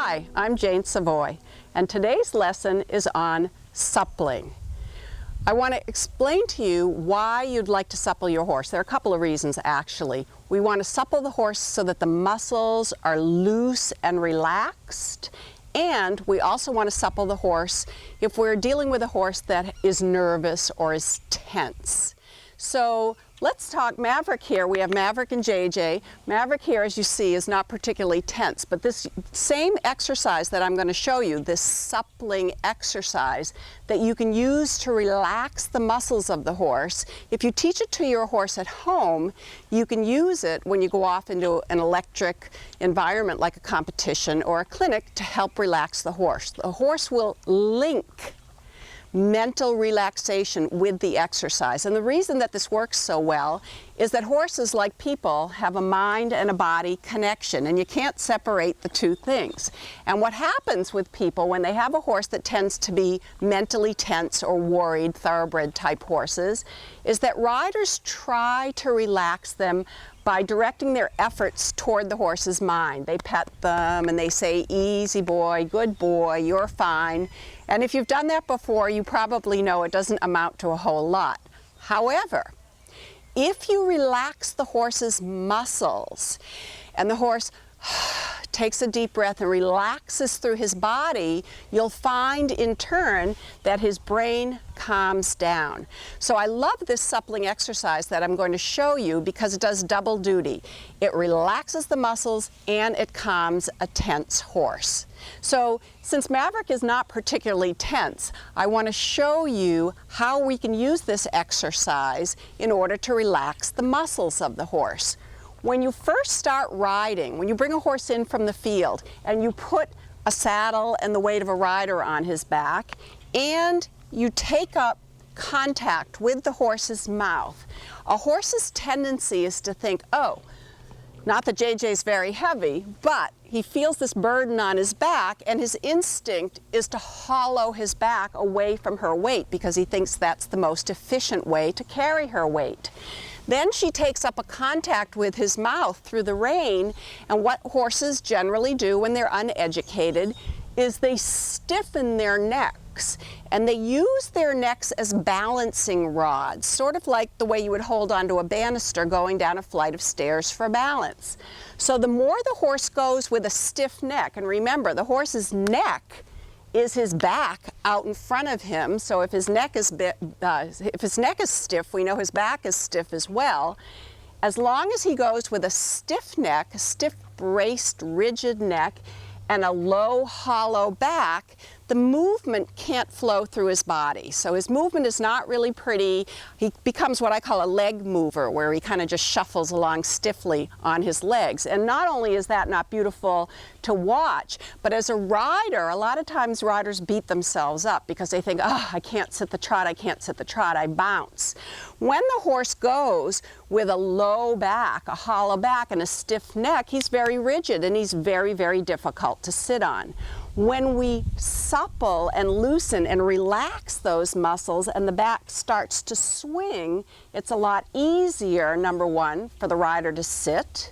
Hi, I'm Jane Savoie, and today's lesson is on suppling. I want to explain to you why you'd like to supple your horse. There are a couple of reasons actually. We want to supple the horse so that the muscles are loose and relaxed, and we also want to supple the horse if we're dealing with a horse that is nervous or is tense. So let's talk Maverick here. We have Maverick and JJ. Maverick here, as you see, is not particularly tense, but this same exercise that I'm going to show you, this suppling exercise that you can use to relax the muscles of the horse, if you teach it to your horse at home, you can use it when you go off into an electric environment like a competition or a clinic to help relax the horse. The horse will link mental relaxation with the exercise. And the reason that this works so well is that horses, like people, have a mind and a body connection, and you can't separate the two things. And what happens with people when they have a horse that tends to be mentally tense or worried, thoroughbred type horses, is that riders try to relax them by directing their efforts toward the horse's mind. They pet them and they say, "Easy boy, good boy, you're fine." And if you've done that before, you probably know it doesn't amount to a whole lot. However, if you relax the horse's muscles and the horse takes a deep breath and relaxes through his body, you'll find in turn that his brain calms down. So I love this suppling exercise that I'm going to show you because it does double duty. It relaxes the muscles and it calms a tense horse. So since Maverick is not particularly tense, I want to show you how we can use this exercise in order to relax the muscles of the horse. When you first start riding, when you bring a horse in from the field and you put a saddle and the weight of a rider on his back and you take up contact with the horse's mouth, a horse's tendency is to think, oh, not that JJ's very heavy, but he feels this burden on his back and his instinct is to hollow his back away from her weight because he thinks that's the most efficient way to carry her weight. Then she takes up a contact with his mouth through the rein, and what horses generally do when they're uneducated is they stiffen their necks, and they use their necks as balancing rods, sort of like the way you would hold onto a banister going down a flight of stairs for balance. So the more the horse goes with a stiff neck, and remember, the horse's neck is his back out in front of him, so if his neck is stiff, we know his back is stiff as well. As long as he goes with a stiff neck, a stiff braced rigid neck, and a low hollow back, the movement can't flow through his body. So his movement is not really pretty. He becomes what I call a leg mover, where he kind of just shuffles along stiffly on his legs. And not only is that not beautiful to watch, but as a rider, a lot of times riders beat themselves up because they think, oh, I can't sit the trot, I can't sit the trot, I bounce. When the horse goes with a low back, a hollow back, and a stiff neck, he's very rigid and he's very, very difficult to sit on. When we supple and loosen and relax those muscles and the back starts to swing, it's a lot easier, number one, for the rider to sit.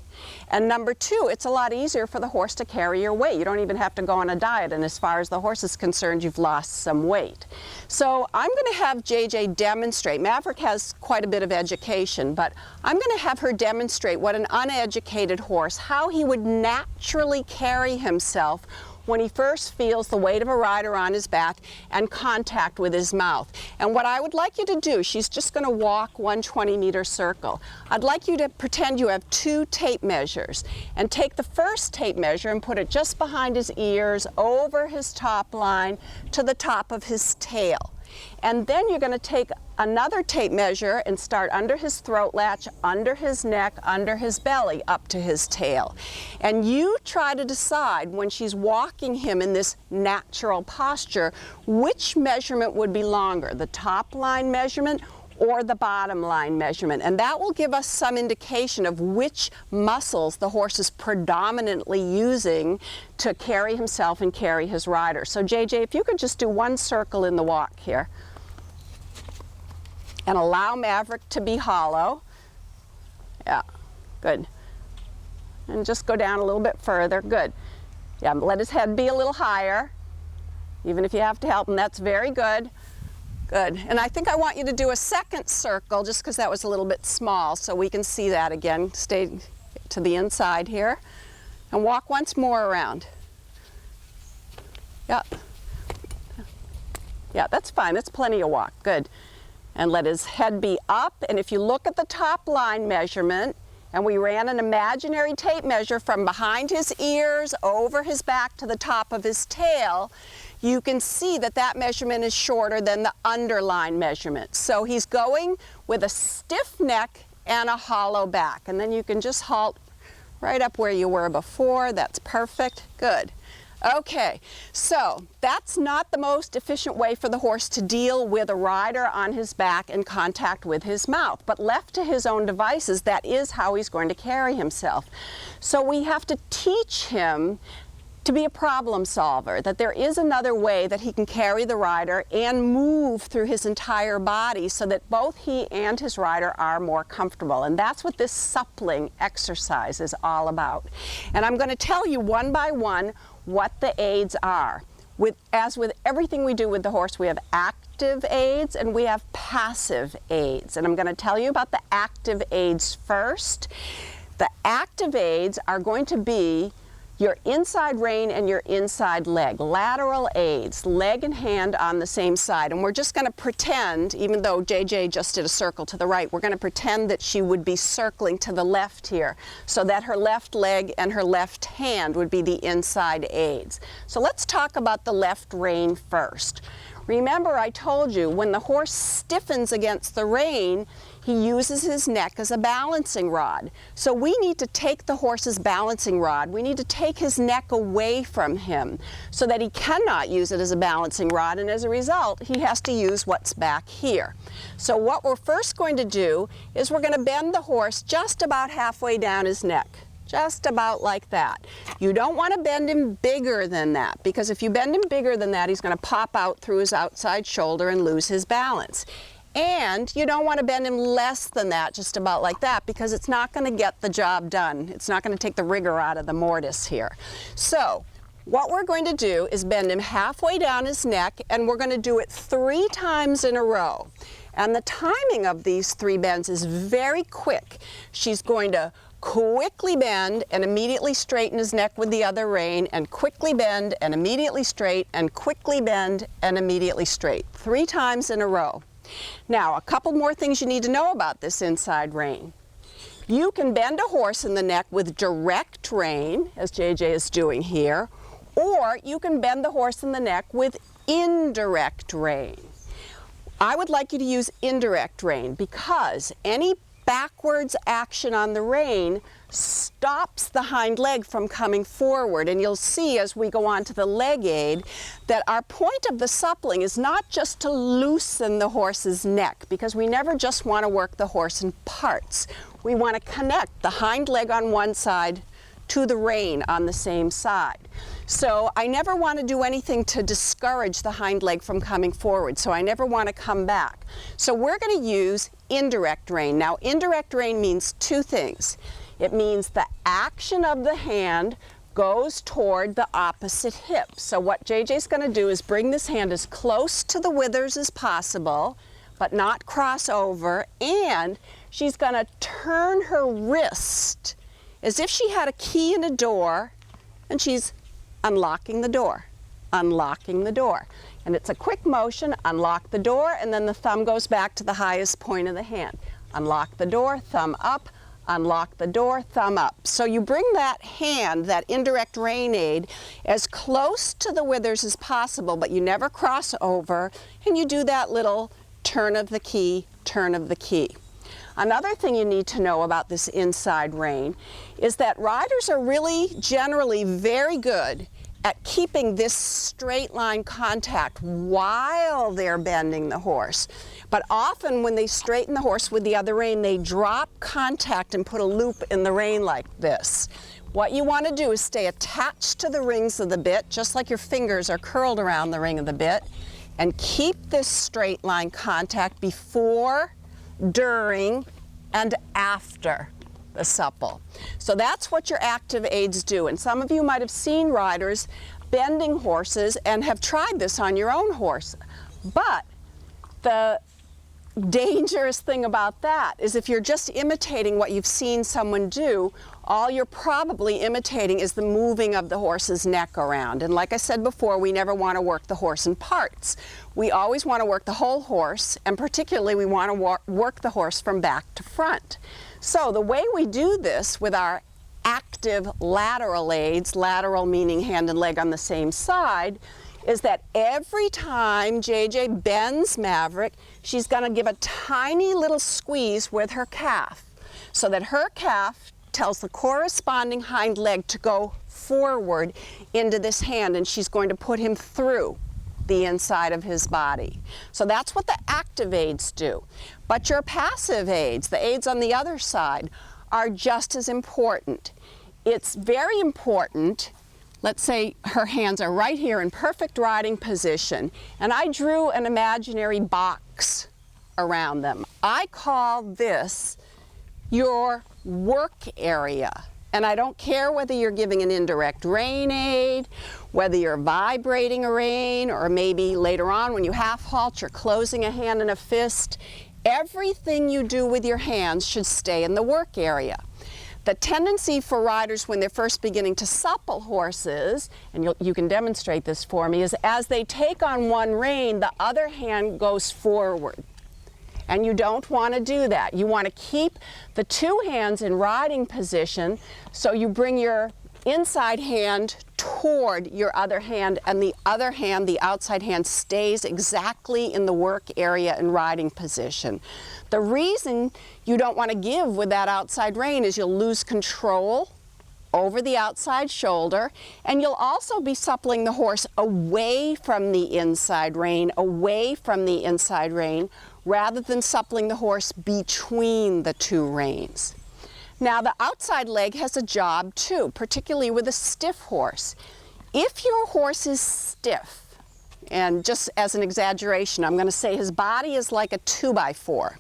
And number two, it's a lot easier for the horse to carry your weight. You don't even have to go on a diet, and as far as the horse is concerned, you've lost some weight. So I'm going to have JJ demonstrate. Maverick has quite a bit of education, but I'm going to have her demonstrate what an uneducated horse, how he would naturally carry himself when he first feels the weight of a rider on his back and contact with his mouth. And what I would like you to do, she's just going to walk 120-meter circle. I'd like you to pretend you have two tape measures and take the first tape measure and put it just behind his ears, over his top line, to the top of his tail. And then you're going to take another tape measure and start under his throat latch, under his neck, under his belly, up to his tail. And you try to decide when she's walking him in this natural posture, which measurement would be longer, the top line measurement or the bottom line measurement. And that will give us some indication of which muscles the horse is predominantly using to carry himself and carry his rider. So JJ, if you could just do one circle in the walk here. And allow Maverick to be hollow. Yeah, good. And just go down a little bit further, good. Yeah, let his head be a little higher, even if you have to help him. That's very good. Good. And I think I want you to do a second circle, just because that was a little bit small, so we can see that again. Stay to the inside here. And walk once more around. Yep. Yeah, that's fine. That's plenty of walk. Good. And let his head be up. And if you look at the top line measurement, and we ran an imaginary tape measure from behind his ears over his back to the top of his tail, you can see that that measurement is shorter than the underline measurement. So he's going with a stiff neck and a hollow back. And then you can just halt right up where you were before. That's perfect. Good. Okay, so that's not the most efficient way for the horse to deal with a rider on his back in contact with his mouth. But left to his own devices, that is how he's going to carry himself. So we have to teach him to be a problem solver, that there is another way that he can carry the rider and move through his entire body so that both he and his rider are more comfortable. And that's what this suppling exercise is all about. And I'm going to tell you one by one what the aids are. As with everything we do with the horse, we have active aids and we have passive aids. And I'm going to tell you about the active aids first. The active aids are going to be your inside rein and your inside leg, lateral aids, leg and hand on the same side. And we're just going to pretend, even though JJ just did a circle to the right, we're going to pretend that she would be circling to the left here, so that her left leg and her left hand would be the inside aids. So let's talk about the left rein first. Remember, I told you, when the horse stiffens against the rein, he uses his neck as a balancing rod. So we need to take the horse's balancing rod, we need to take his neck away from him so that he cannot use it as a balancing rod, and as a result, he has to use what's back here. So what we're first going to do is we're going to bend the horse just about halfway down his neck. Just about like that. You don't want to bend him bigger than that, because if you bend him bigger than that, he's going to pop out through his outside shoulder and lose his balance. And you don't want to bend him less than that, just about like that, because it's not going to get the job done. It's not going to take the rigor out of the mortise here. So what we're going to do is bend him halfway down his neck, and we're going to do it 3 times in a row. And the timing of these 3 bends is very quick. She's going to quickly bend and immediately straighten his neck with the other rein, and quickly bend and immediately straight, and quickly bend and immediately straight. 3 times in a row. Now, a couple more things you need to know about this inside rein. You can bend a horse in the neck with direct rein, as JJ is doing here, or you can bend the horse in the neck with indirect rein. I would like you to use indirect rein, because any backwards action on the rein stops the hind leg from coming forward. And you'll see as we go on to the leg aid that our point of the suppling is not just to loosen the horse's neck, because we never just want to work the horse in parts. We want to connect the hind leg on one side to the rein on the same side. So I never want to do anything to discourage the hind leg from coming forward, so I never want to come back. So we're going to use indirect rein. Now, indirect rein means 2 things. It means the action of the hand goes toward the opposite hip. So what JJ's going to do is bring this hand as close to the withers as possible, but not cross over, and she's going to turn her wrist as if she had a key in a door, and she's unlocking the door, unlocking the door. And it's a quick motion, unlock the door, and then the thumb goes back to the highest point of the hand. Unlock the door, thumb up, unlock the door, thumb up. So you bring that hand, that indirect rein aid, as close to the withers as possible, but you never cross over, and you do that little turn of the key, turn of the key. Another thing you need to know about this inside rein is that riders are really generally very good at keeping this straight line contact while they're bending the horse. But often when they straighten the horse with the other rein, they drop contact and put a loop in the rein like this. What you want to do is stay attached to the rings of the bit, just like your fingers are curled around the ring of the bit, and keep this straight line contact before, during, and after the Supple. So that's what your active aids do. And some of you might have seen riders bending horses and have tried this on your own horse. But the dangerous thing about that is if you're just imitating what you've seen someone do, all you're probably imitating is the moving of the horse's neck around. And like I said before, we never want to work the horse in parts. We always want to work the whole horse, and particularly we want to work the horse from back to front. So the way we do this with our active lateral aids, lateral meaning hand and leg on the same side, is that every time JJ bends Maverick, she's going to give a tiny little squeeze with her calf so that her calf tells the corresponding hind leg to go forward into this hand, and she's going to put him through the inside of his body. So that's what the active aids do. But your passive aids, the aids on the other side, are just as important. It's very important. Let's say her hands are right here in perfect riding position, and I drew an imaginary box around them. I call this your work area. And I don't care whether you're giving an indirect rein aid, whether you're vibrating a rein, or maybe later on when you half halt, you're closing a hand in a fist. Everything you do with your hands should stay in the work area. The tendency for riders when they're first beginning to supple horses, and you can demonstrate this for me, is as they take on one rein, the other hand goes forward. And you don't want to do that. You want to keep the two hands in riding position, so you bring your inside hand toward your other hand, and the other hand, the outside hand, stays exactly in the work area and riding position. The reason you don't want to give with that outside rein is you'll lose control over the outside shoulder, and you'll also be suppling the horse away from the inside rein, rather than suppling the horse between the two reins. Now the outside leg has a job too, particularly with a stiff horse. If your horse is stiff, and just as an exaggeration, I'm going to say his body is like a 2x4,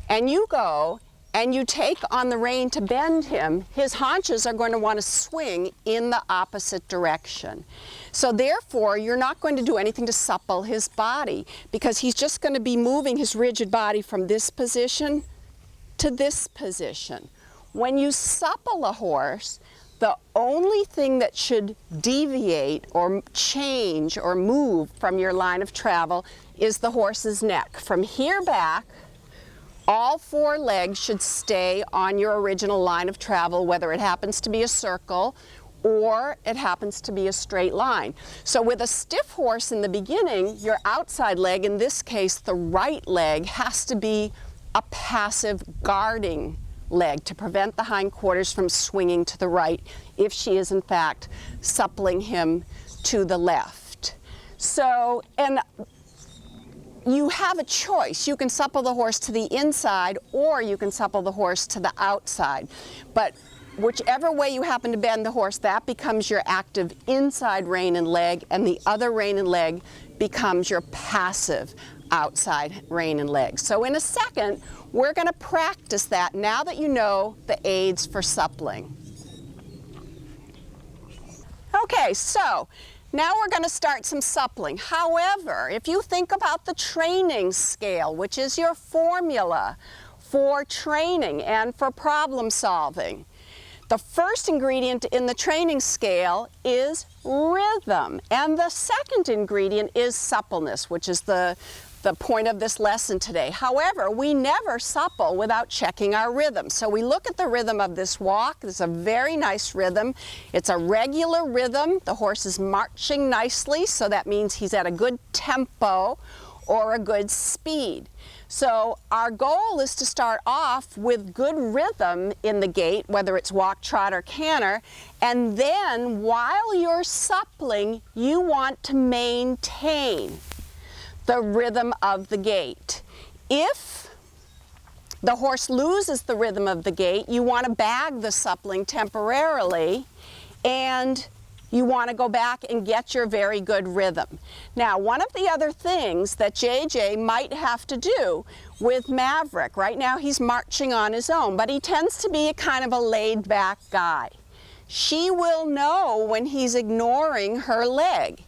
and you go and you take on the rein to bend him, his haunches are going to want to swing in the opposite direction. So therefore, you're not going to do anything to supple his body, because he's just going to be moving his rigid body from this position to this position. When you supple a horse, the only thing that should deviate or change or move from your line of travel is the horse's neck. From here back, all four legs should stay on your original line of travel, whether it happens to be a circle or it happens to be a straight line. So with a stiff horse in the beginning, your outside leg, in this case the right leg, has to be a passive guarding leg to prevent the hindquarters from swinging to the right if she is in fact suppling him to the left. So, and you have a choice. You can supple the horse to the inside, or you can supple the horse to the outside. But whichever way you happen to bend the horse, that becomes your active inside rein and leg, and the other rein and leg becomes your passive outside rein and leg. So in a second, we're going to practice that now that you know the aids for suppling. Okay, so now we're going to start some suppling. However, if you think about the training scale, which is your formula for training and for problem solving, the first ingredient in the training scale is rhythm, and the second ingredient is suppleness, which is the point of this lesson today. However, we never supple without checking our rhythm. So we look at the rhythm of this walk. It's a very nice rhythm. It's a regular rhythm. The horse is marching nicely, so that means he's at a good tempo or a good speed. So our goal is to start off with good rhythm in the gait, whether it's walk, trot, or canter, and then while you're suppling, you want to maintain the rhythm of the gait. If the horse loses the rhythm of the gait, you want to bag the suppling temporarily, and you want to go back and get your very good rhythm. Now, one of the other things that JJ might have to do with Maverick. Right now he's marching on his own, but he tends to be a kind of a laid-back guy. She will know when he's ignoring her leg.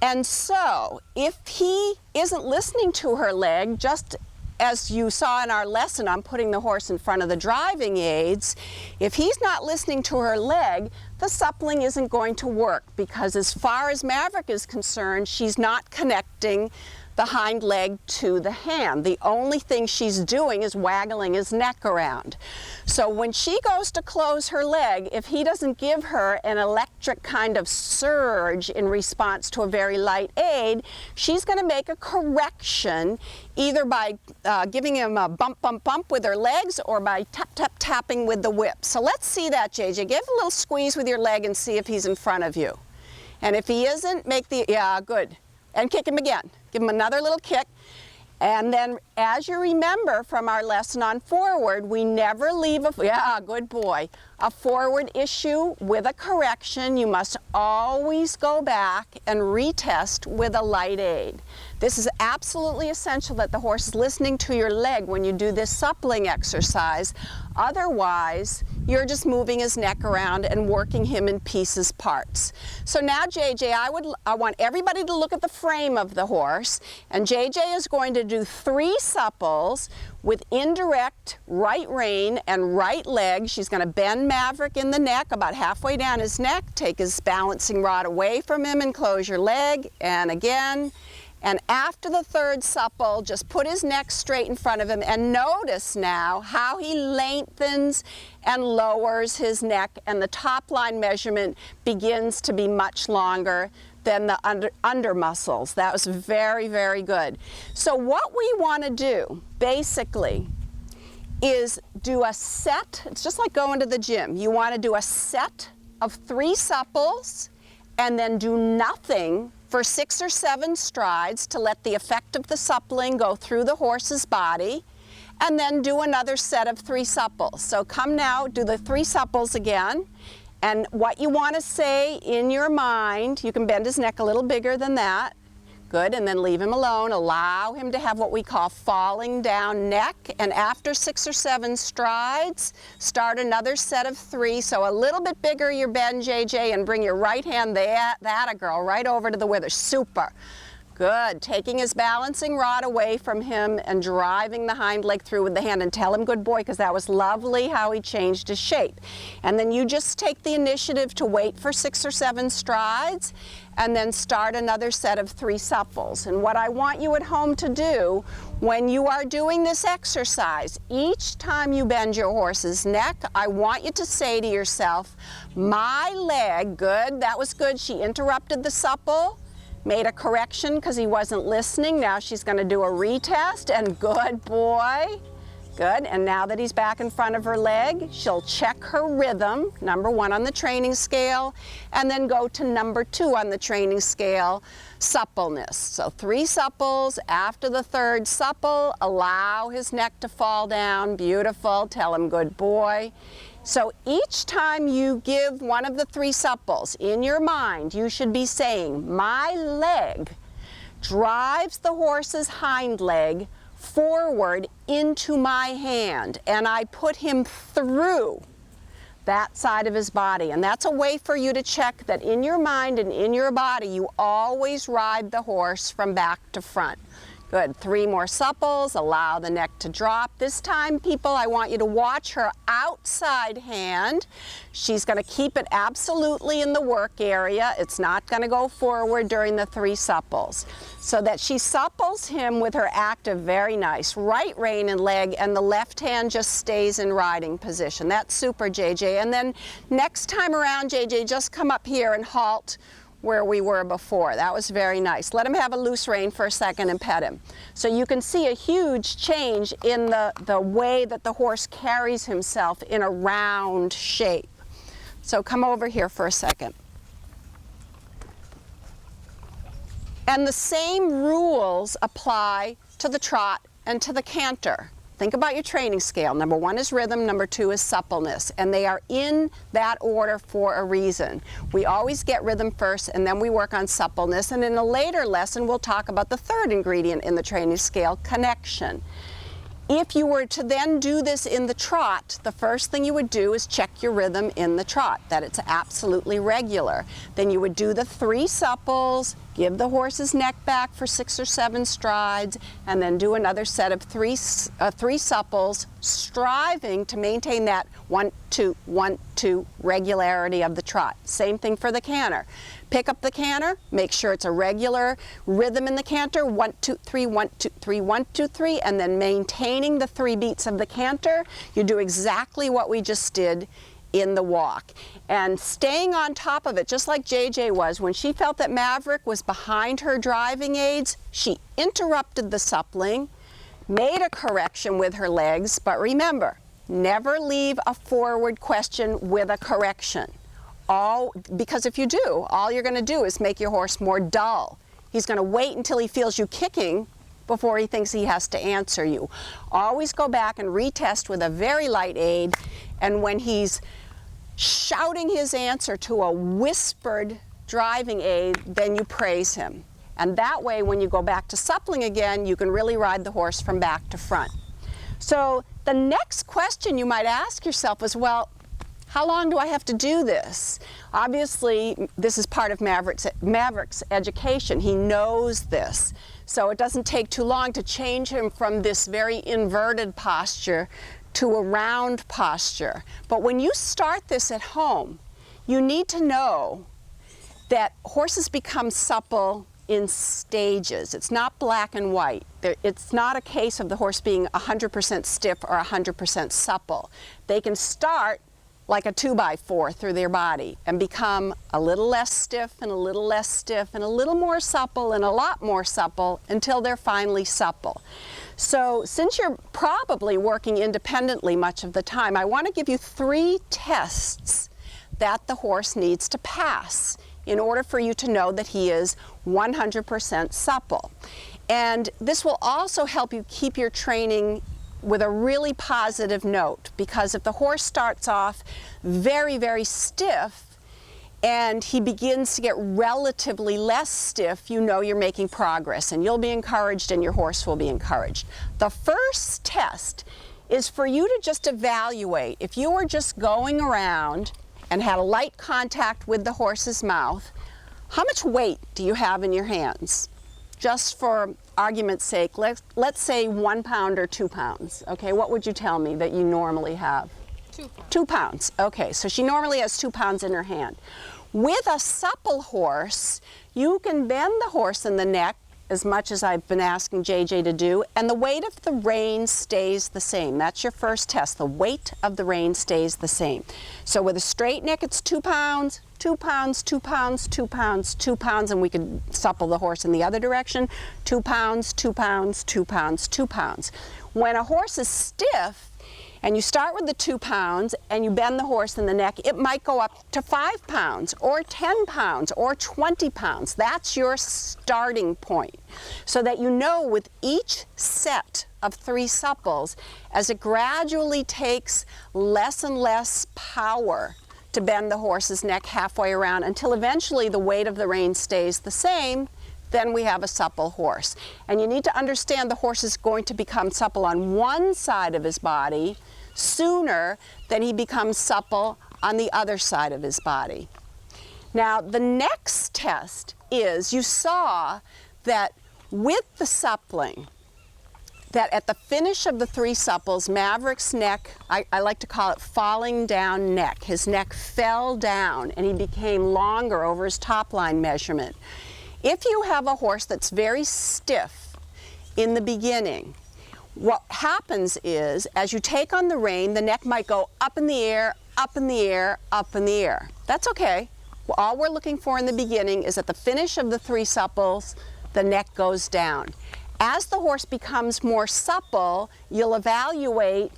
And so if he isn't listening to her leg, just as you saw in our lesson on putting the horse in front of the driving aids, if he's not listening to her leg, the suppling isn't going to work, because as far as Maverick is concerned, she's not connecting the hind leg to the hand. The only thing she's doing is waggling his neck around. So when she goes to close her leg, if he doesn't give her an electric kind of surge in response to a very light aid, she's going to make a correction, either by giving him a bump, bump, bump with her legs, or by tap, tap, tapping with the whip. So let's see that, JJ. Give a little squeeze with your leg and see if he's in front of you. And if he isn't, make the, yeah, good. And kick him again. Give him another little kick. And then, as you remember from our lesson on forward, we never leave a, yeah, good boy, a forward issue with a correction. You must always go back and retest with a light aid. This is absolutely essential that the horse is listening to your leg when you do this suppling exercise. Otherwise, you're just moving his neck around and working him in pieces parts. So now, JJ, I want everybody to look at the frame of the horse, and JJ is going to do 3 supples with indirect right rein and right leg. She's going to bend Maverick in the neck, about halfway down his neck, take his balancing rod away from him and close your leg, and again. And after the 3rd supple, just put his neck straight in front of him, and notice now how he lengthens and lowers his neck, and the top line measurement begins to be much longer than the under muscles. That was very, very good. So what we want to do, basically, is do a set. It's just like going to the gym. You want to do a set of 3 supples, and then do nothing for 6 or 7 strides to let the effect of the suppling go through the horse's body, and then do another set of 3 supples. So come now, do the 3 supples again, and what you want to say in your mind, you can bend his neck a little bigger than that. Good, and then leave him alone. Allow him to have what we call falling down neck, and after 6 or 7 strides, start another set of 3. So a little bit bigger your bend, JJ, and bring your right hand, that a girl, right over to the withers. Super. Good. Taking his balancing rod away from him and driving the hind leg through with the hand, and tell him good boy, because that was lovely how he changed his shape. And then you just take the initiative to wait for 6 or 7 strides, and then start another set of 3 supples. And what I want you at home to do when you are doing this exercise, each time you bend your horse's neck, I want you to say to yourself, my leg, good, that was good. She interrupted the supple, made a correction because he wasn't listening. Now she's going to do a retest, and good boy. Good, and now that he's back in front of her leg, she'll check her rhythm, number 1 on the training scale, and then go to number 2 on the training scale, suppleness. So 3 supples. After the 3rd supple, allow his neck to fall down. Beautiful. Tell him good boy. So each time you give one of the 3 supples, in your mind, you should be saying, my leg drives the horse's hind leg forward into my hand, and I put him through that side of his body. And that's a way for you to check that in your mind and in your body, you always ride the horse from back to front. Good. 3 more supples. Allow the neck to drop. This time, people, I want you to watch her outside hand. She's going to keep it absolutely in the work area. It's not going to go forward during the 3 supples. So that she supples him with her active, very nice, right rein and leg, and the left hand just stays in riding position. That's super, JJ. And then next time around, JJ, just come up here and halt where we were before. That was very nice. Let him have a loose rein for a second and pet him. So you can see a huge change in the way that the horse carries himself in a round shape. So come over here for a second. And the same rules apply to the trot and to the canter. Think about your training scale. Number 1 is rhythm, number 2 is suppleness, and they are in that order for a reason. We always get rhythm first, and then we work on suppleness, and in a later lesson we'll talk about the 3rd ingredient in the training scale, connection. If you were to then do this in the trot, the first thing you would do is check your rhythm in the trot, that it's absolutely regular. Then you would do the 3 supples, give the horse's neck back for 6 or 7 strides, and then do another set of 3 supples, striving to maintain that 1, 2, 1, 2 regularity of the trot. Same thing for the canter. Pick up the canter, make sure it's a regular rhythm in the canter, 1, 2, 3, 1, 2, 3, 1, 2, 3, and then maintaining the 3 beats of the canter. You do exactly what we just did in the walk. And staying on top of it, just like JJ was, when she felt that Maverick was behind her driving aids, she interrupted the suppling, made a correction with her legs, but remember, never leave a forward question with a correction. Because if you do, all you're going to do is make your horse more dull. He's going to wait until he feels you kicking before he thinks he has to answer you. Always go back and retest with a very light aid, and when he's shouting his answer to a whispered driving aid, then you praise him. And that way, when you go back to suppling again, you can really ride the horse from back to front. So the next question you might ask yourself is, well, how long do I have to do this? Obviously, this is part of Maverick's education. He knows this. So it doesn't take too long to change him from this very inverted posture to a round posture. But when you start this at home, you need to know that horses become supple in stages. It's not black and white. It's not a case of the horse being 100% stiff or 100% supple. They can start like a 2x4 through their body and become a little less stiff and a little less stiff and a little more supple and a lot more supple until they're finally supple. So since you're probably working independently much of the time, I want to give you 3 tests that the horse needs to pass in order for you to know that he is 100% supple. And this will also help you keep your training with a really positive note, because if the horse starts off very, very stiff and he begins to get relatively less stiff, you know you're making progress, and you'll be encouraged and your horse will be encouraged. The first test is for you to just evaluate. If you were just going around and had a light contact with the horse's mouth, how much weight do you have in your hands? Just for argument's sake, let's say 1 pound or 2 pounds. Okay, what would you tell me that you normally have? 2 pounds. 2 pounds. Okay, so she normally has 2 pounds in her hand. With a supple horse, you can bend the horse in the neck as much as I've been asking JJ to do, and the weight of the rein stays the same. That's your first test. The weight of the rein stays the same. So with a straight neck, it's 2 pounds, 2 pounds, 2 pounds, 2 pounds, 2 pounds, and we could supple the horse in the other direction. 2 pounds, 2 pounds, 2 pounds, 2 pounds. When a horse is stiff, and you start with the 2 pounds and you bend the horse in the neck, it might go up to 5 pounds or 10 pounds or 20 pounds. That's your starting point. So that you know with each set of 3 supples, as it gradually takes less and less power to bend the horse's neck halfway around until eventually the weight of the rein stays the same, then we have a supple horse. And you need to understand the horse is going to become supple on one side of his body sooner than he becomes supple on the other side of his body. Now, the next test is, you saw that with the suppling, that at the finish of the 3 supples, Maverick's neck, I like to call it falling down neck. His neck fell down and he became longer over his top line measurement. If you have a horse that's very stiff in the beginning, what happens is, as you take on the rein, the neck might go up in the air, up in the air, up in the air. That's okay. All we're looking for in the beginning is at the finish of the 3 supples, the neck goes down. As the horse becomes more supple, you'll evaluate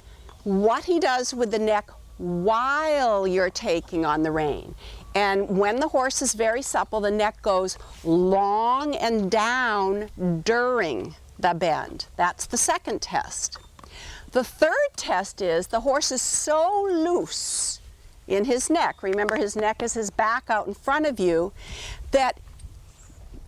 what he does with the neck while you're taking on the rein. And when the horse is very supple, the neck goes long and down during the bend. That's the second test. The third test is the horse is so loose in his neck, remember his neck is his back out in front of you, that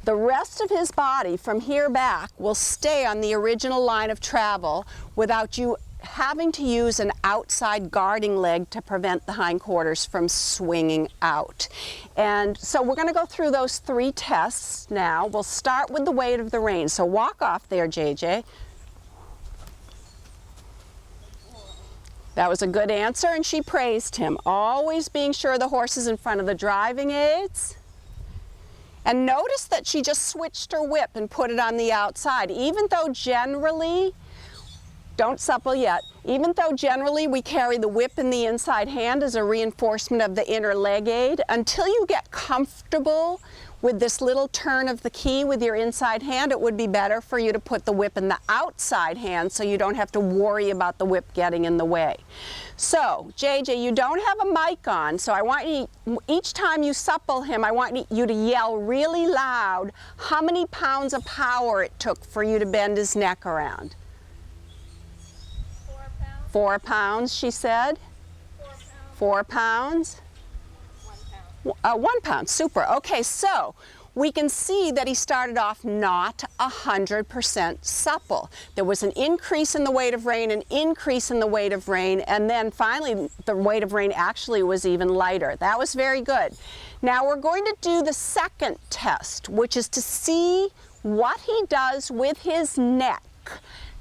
the rest of his body from here back will stay on the original line of travel without you having to use an outside guarding leg to prevent the hindquarters from swinging out. And so we're going to go through those 3 tests now. We'll start with the weight of the rein. So walk off there, JJ. That was a good answer, and she praised him. Always being sure the horse is in front of the driving aids. And notice that she just switched her whip and put it on the outside, even though generally, don't supple yet, even though generally we carry the whip in the inside hand as a reinforcement of the inner leg aid, until you get comfortable with this little turn of the key with your inside hand, it would be better for you to put the whip in the outside hand so you don't have to worry about the whip getting in the way. So, JJ, you don't have a mic on, so I want you, each time you supple him, I want you to yell really loud how many pounds of power it took for you to bend his neck around. 4 pounds. 4 pounds, she said. 4 pounds. 1 pound. 1 pound, super. Okay, so we can see that he started off not 100% supple. There was an increase in the weight of rein, an increase in the weight of rein, and then finally the weight of rein actually was even lighter. That was very good. Now we're going to do the second test, which is to see what he does with his neck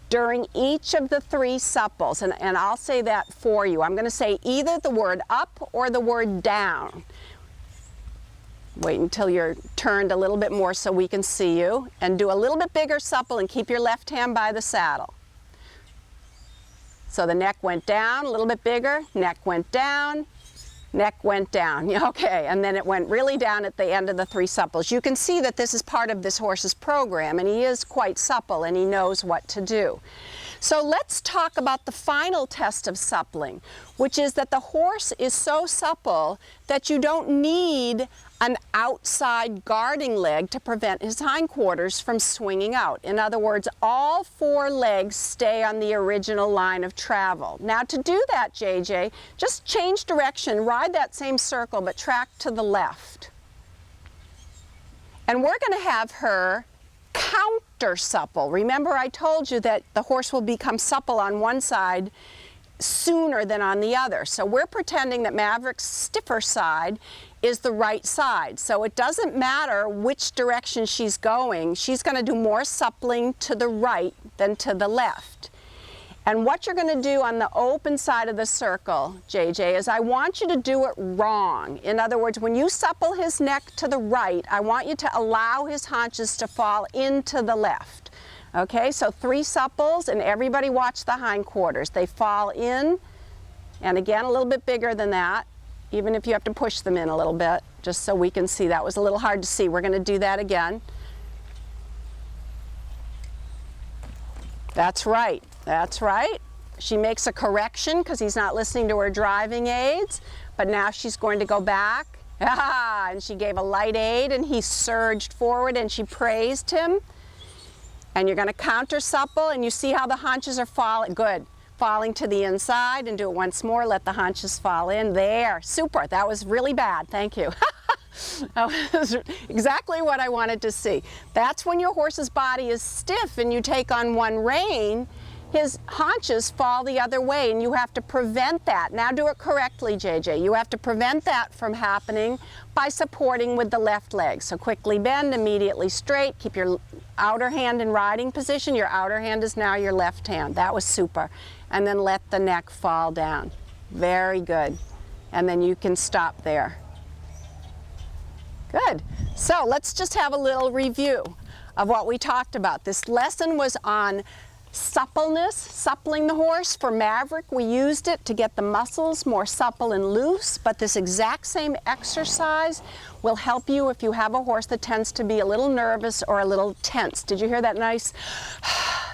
during each of the 3 supples, and I'll say that for you. I'm going to say either the word up or the word down. Wait until you're turned a little bit more so we can see you, and do a little bit bigger supple and keep your left hand by the saddle. So the neck went down, a little bit bigger, neck went down, neck went down. Okay, and then it went really down at the end of the 3 supples. You can see that this is part of this horse's program, and he is quite supple and he knows what to do. So let's talk about the final test of suppling, which is that the horse is so supple that you don't need an outside guarding leg to prevent his hindquarters from swinging out. In other words, all 4 legs stay on the original line of travel. Now to do that, JJ, just change direction, ride that same circle, but track to the left. And we're going to have her counter supple. Remember, I told you that the horse will become supple on one side sooner than on the other. So we're pretending that Maverick's stiffer side is the right side. So it doesn't matter which direction she's going, she's going to do more suppling to the right than to the left. And what you're going to do on the open side of the circle, JJ, is I want you to do it wrong. In other words, when you supple his neck to the right, I want you to allow his haunches to fall into the left. Okay, so 3 supples, and everybody watch the hindquarters. They fall in, and again, a little bit bigger than that, even if you have to push them in a little bit, just so we can see. That was a little hard to see. We're going to do that again. That's right. That's right. She makes a correction because he's not listening to her driving aids, but now she's going to go back. And she gave a light aid, and he surged forward, and she praised him. And you're going to counter supple, and you see how the haunches are falling. Good. Falling to the inside, and do it once more. Let the haunches fall in. There. Super. That was really bad. Thank you. That was exactly what I wanted to see. That's when your horse's body is stiff and you take on one rein, his haunches fall the other way, and you have to prevent that. Now do it correctly, JJ. You have to prevent that from happening by supporting with the left leg. So quickly bend, immediately straight, keep your outer hand in riding position. Your outer hand is now your left hand. That was super. And then let the neck fall down. Very good. And then you can stop there. Good. So let's just have a little review of what we talked about. This lesson was on suppleness, suppling the horse. For Maverick, we used it to get the muscles more supple and loose, but this exact same exercise will help you if you have a horse that tends to be a little nervous or a little tense. Did you hear that nice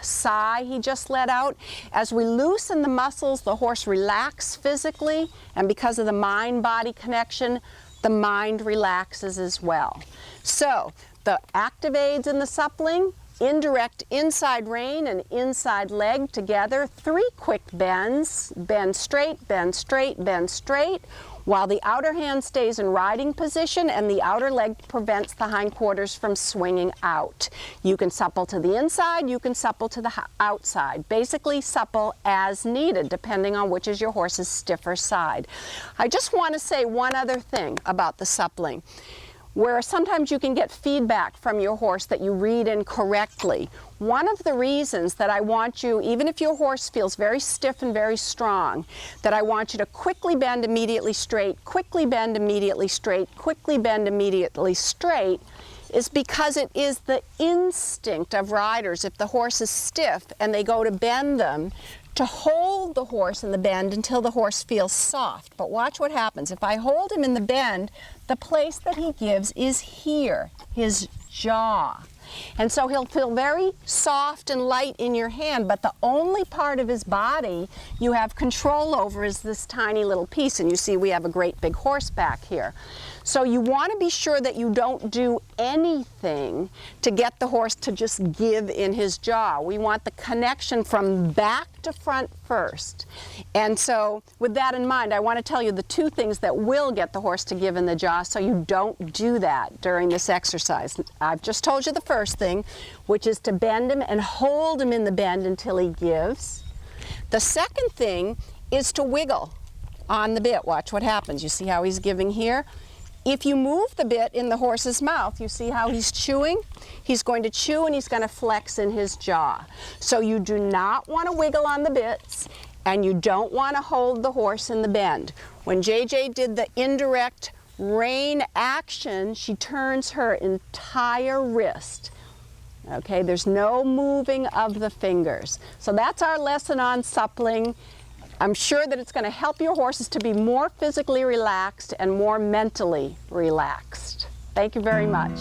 sigh he just let out? As we loosen the muscles, the horse relaxes physically, and because of the mind-body connection, the mind relaxes as well. So the active aids in the suppling, indirect inside rein and inside leg together. 3 quick bends. Bend straight, bend straight, bend straight, while the outer hand stays in riding position and the outer leg prevents the hindquarters from swinging out. You can supple to the inside, you can supple to the outside. Basically supple as needed, depending on which is your horse's stiffer side. I just want to say one other thing about the suppling, where sometimes you can get feedback from your horse that you read incorrectly. One of the reasons that I want you, even if your horse feels very stiff and very strong, that I want you to quickly bend immediately straight, quickly bend immediately straight, quickly bend immediately straight, is because it is the instinct of riders, if the horse is stiff and they go to bend them, to hold the horse in the bend until the horse feels soft. But watch what happens. If I hold him in the bend, the place that he gives is here, his jaw. And so he'll feel very soft and light in your hand, but the only part of his body you have control over is this tiny little piece. And you see we have a great big horse back here. So you want to be sure that you don't do anything to get the horse to just give in his jaw. We want the connection from back to front first. And so with that in mind, I want to tell you the 2 things that will get the horse to give in the jaw so you don't do that during this exercise. I've just told you the first thing, which is to bend him and hold him in the bend until he gives. The second thing is to wiggle on the bit. Watch what happens. You see how he's giving here? If you move the bit in the horse's mouth, you see how he's chewing? He's going to chew and he's going to flex in his jaw. So you do not want to wiggle on the bits, and you don't want to hold the horse in the bend. When JJ did the indirect rein action, she turns her entire wrist. Okay, there's no moving of the fingers. So that's our lesson on suppling. I'm sure that it's going to help your horses to be more physically relaxed and more mentally relaxed. Thank you very much.